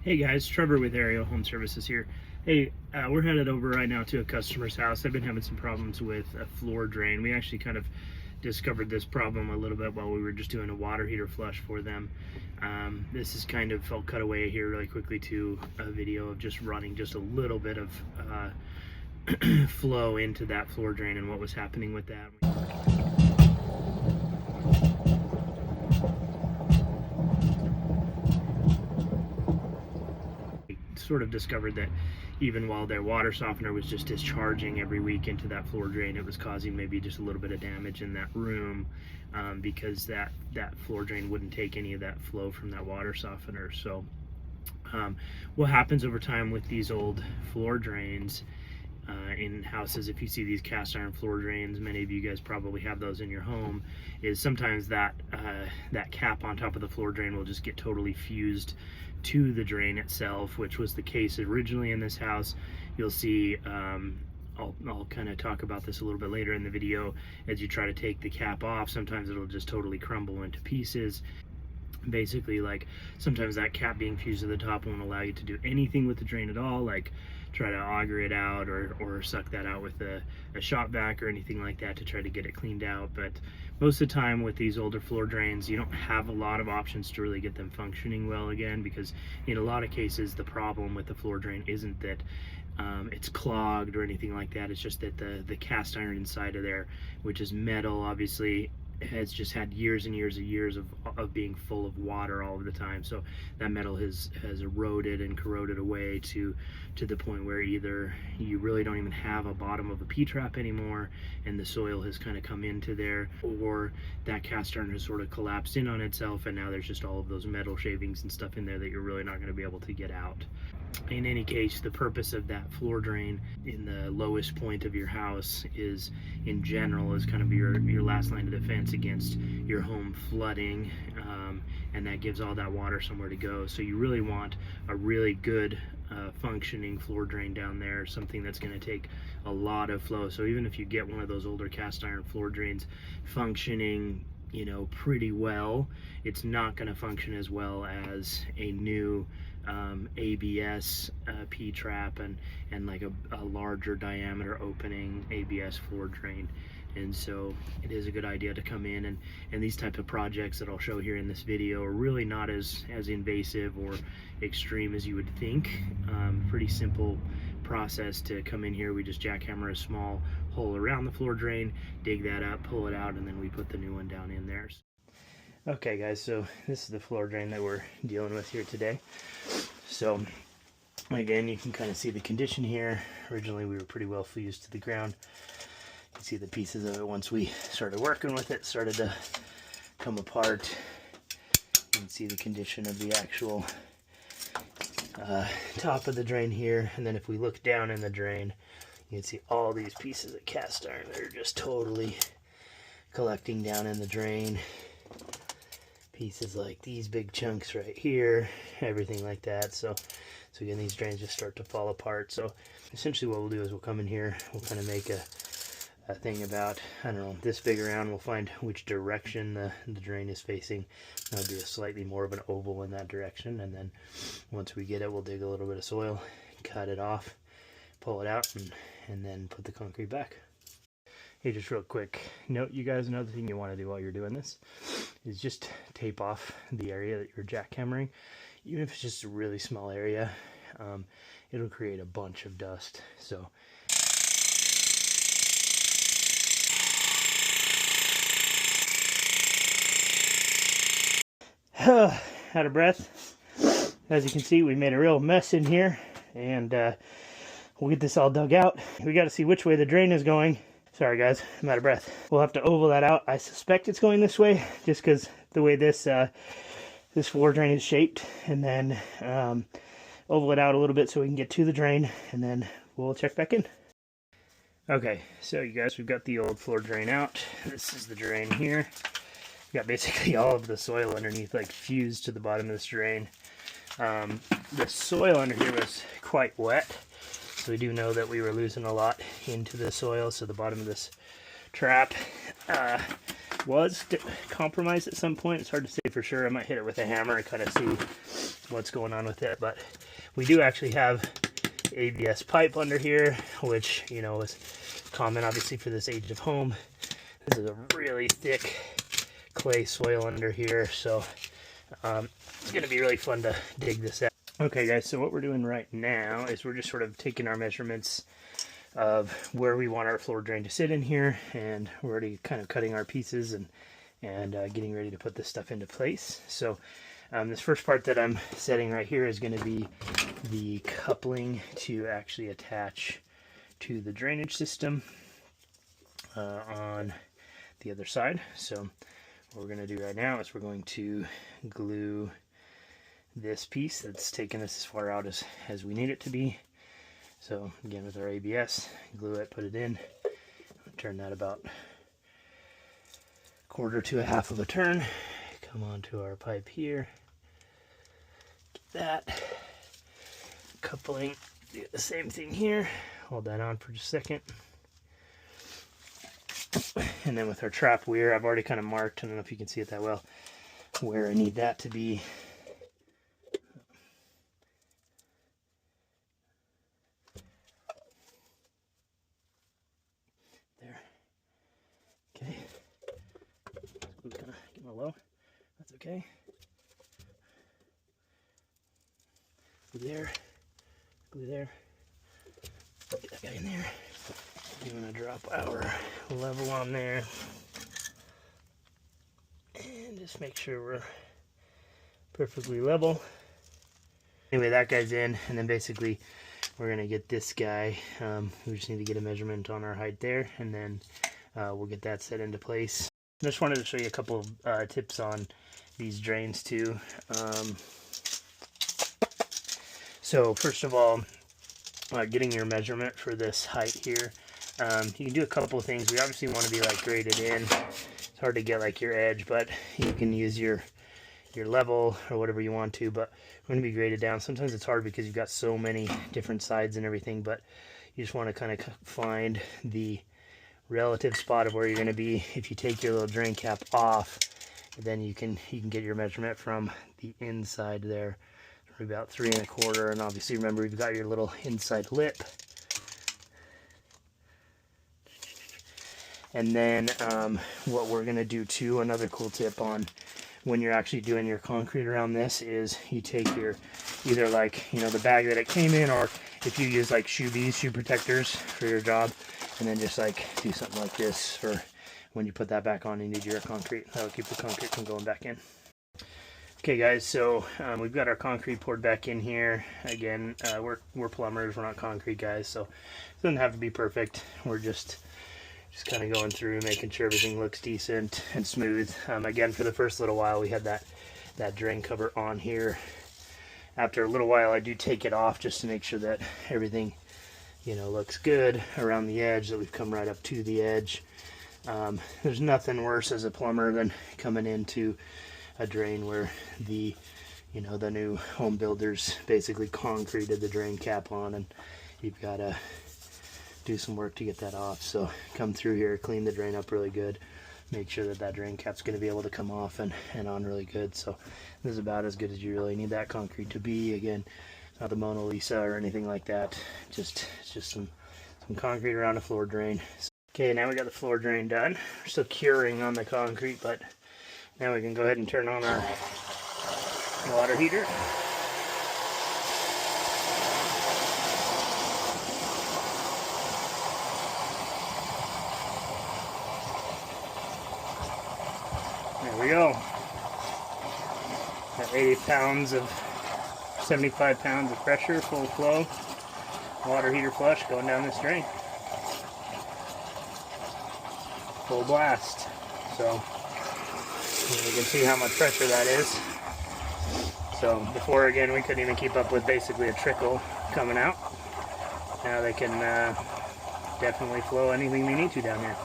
Hey guys, Trevor with Aerial Home Services here. Hey, we're headed over right now to a customer's house. They've been having some problems with a floor drain. We actually kind of discovered this problem a little bit while we were just doing a water heater flush for them. This is kind of, I'll cut away here really quickly to a video of just running just a little bit of flow into that floor drain and what was happening with that. Sort of discovered that even while their water softener was just discharging every week into that floor drain, it was causing maybe just a little bit of damage in that room because that floor drain wouldn't take any of that flow from that water softener. So what happens over time with these old floor drains in houses, if you see these cast iron floor drains, many of you guys probably have those in your home, is sometimes that cap on top of the floor drain will just get totally fused to the drain itself, which was the case originally in this house. You'll see, I'll kind of talk about this a little bit later in the video. As you try to take the cap off, sometimes it'll just totally crumble into pieces. Basically, like, sometimes that cap being fused to the top won't allow you to do anything with the drain at all, like try to auger it out or suck that out with a shop vac or anything like that to try to get it cleaned out. But most of the time with these older floor drains, you don't have a lot of options to really get them functioning well again, because in a lot of cases the problem with the floor drain isn't that it's clogged or anything like that. It's just that the cast iron inside of there, which is metal, obviously has just had years and years of being full of water all of the time. So that metal has eroded and corroded away to the point where either you really don't even have a bottom of a P-trap anymore and the soil has kind of come into there, or that cast iron has sort of collapsed in on itself and now there's just all of those metal shavings and stuff in there that you're really not going to be able to get out. In any case, the purpose of that floor drain in the lowest point of your house is, in general, is kind of your last line of defense against your home flooding, and that gives all that water somewhere to go. So you really want a really good functioning floor drain down there, something that's going to take a lot of flow. So even if you get one of those older cast iron floor drains functioning, you know, pretty well, it's not going to function as well as a new ABS P-trap and like a larger diameter opening ABS floor drain. And so it is a good idea to come in, and these type of projects that I'll show here in this video are really not as invasive or extreme as you would think. Pretty simple process to come in here. We just jackhammer a small hole around the floor drain, dig that up, pull it out, and then we put the new one down in there. Okay guys, so this is the floor drain that we're dealing with here today. So again, you can kind of see the condition here. Originally we were pretty well fused to the ground. You can see the pieces of it once we started working with it started to come apart. You can see the condition of the actual top of the drain here, and then if we look down in the drain, you can see all these pieces of cast iron that are just totally collecting down in the drain. Pieces like these big chunks right here, everything like that. So again, these drains just start to fall apart. So essentially what we'll do is we'll come in here, we'll kind of make a thing about, I don't know, this big around. We'll find which direction the drain is facing. That'll be a slightly more of an oval in that direction, and then once we get it, we'll dig a little bit of soil, cut it off, pull it out, and then put the concrete back. Hey, just real quick note, you guys, another thing you want to do while you're doing this is just tape off the area that you're jackhammering. Even if it's just a really small area, it'll create a bunch of dust. So out of breath. As you can see, we made a real mess in here, and we'll get this all dug out. We got to see which way the drain is going. Sorry guys, I'm out of breath. We'll have to oval that out. I suspect it's going this way, just because the way this this floor drain is shaped, and then oval it out a little bit so we can get to the drain, and then we'll check back in. Okay, so you guys, we've got the old floor drain out. This is the drain here. We've got basically all of the soil underneath like fused to the bottom of this drain. The soil under here was quite wet. So we do know that we were losing a lot into the soil, so the bottom of this trap was compromised at some point. It's hard to say for sure. I might hit it with a hammer and kind of see what's going on with it. But we do actually have ABS pipe under here, which, you know, is common obviously for this age of home. This is a really thick clay soil under here, so it's going to be really fun to dig this out. Okay guys, so what we're doing right now is we're just sort of taking our measurements of where we want our floor drain to sit in here, and we're already kind of cutting our pieces and getting ready to put this stuff into place. So this first part that I'm setting right here is going to be the coupling to actually attach to the drainage system on the other side. So what we're going to do right now is we're going to glue this piece that's taken us as far out as we need it to be. So again, with our ABS, glue it, put it in, turn that about a quarter to a half of a turn, come onto our pipe here, get that, coupling, do the same thing here, hold that on for just a second. And then with our trap weir, I've already kind of marked, I don't know if you can see it that well, where I need that to be. There. Okay. Glue kind of getting a low. That's okay. Glue there. Glue there. Get that guy in there. I'm going to drop our level on there. And just make sure we're perfectly level. Anyway, that guy's in, and then basically we're going to get this guy. We just need to get a measurement on our height there, and then we'll get that set into place. I just wanted to show you a couple of tips on these drains too. So first of all, getting your measurement for this height here. You can do a couple of things. We obviously want to be like graded in. It's hard to get like your edge, but you can use your level or whatever you want to, but we're going to be graded down. Sometimes it's hard because you've got so many different sides and everything, but you just want to kind of find the relative spot of where you're going to be. If you take your little drain cap off, then you can get your measurement from the inside there. About 3 1/4, and obviously remember we've got your little inside lip. And then what we're going to do too, another cool tip on when you're actually doing your concrete around this, is you take your either like, you know, the bag that it came in, or if you use like shoe protectors for your job, and then just like do something like this for when you put that back on and you do your concrete. That'll keep the concrete from going back in. Okay guys, so we've got our concrete poured back in here. Again, we're plumbers, we're not concrete guys, so it doesn't have to be perfect. We're just kind of going through, making sure everything looks decent and smooth. Again, for the first little while, we had that drain cover on here. After a little while, I do take it off just to make sure that everything, you know, looks good around the edge, that we've come right up to the edge. There's nothing worse as a plumber than coming into a drain where the new home builders basically concreted the drain cap on, and you've got to do some work to get that off. So come through here, clean the drain up really good, make sure that drain cap's going to be able to come off and on really good. So this is about as good as you really need that concrete to be. Again, it's not the Mona Lisa or anything like that, it's just some concrete around a floor drain. Okay, now we got the floor drain done. We're still curing on the concrete, but now we can go ahead and turn on our water heater. There we go. Got 80 pounds of, 75 pounds of pressure, full flow, water heater flush going down this drain. Full blast. So you can see how much pressure that is. So before, again, we couldn't even keep up with basically a trickle coming out. Now they can definitely flow anything we need to down here.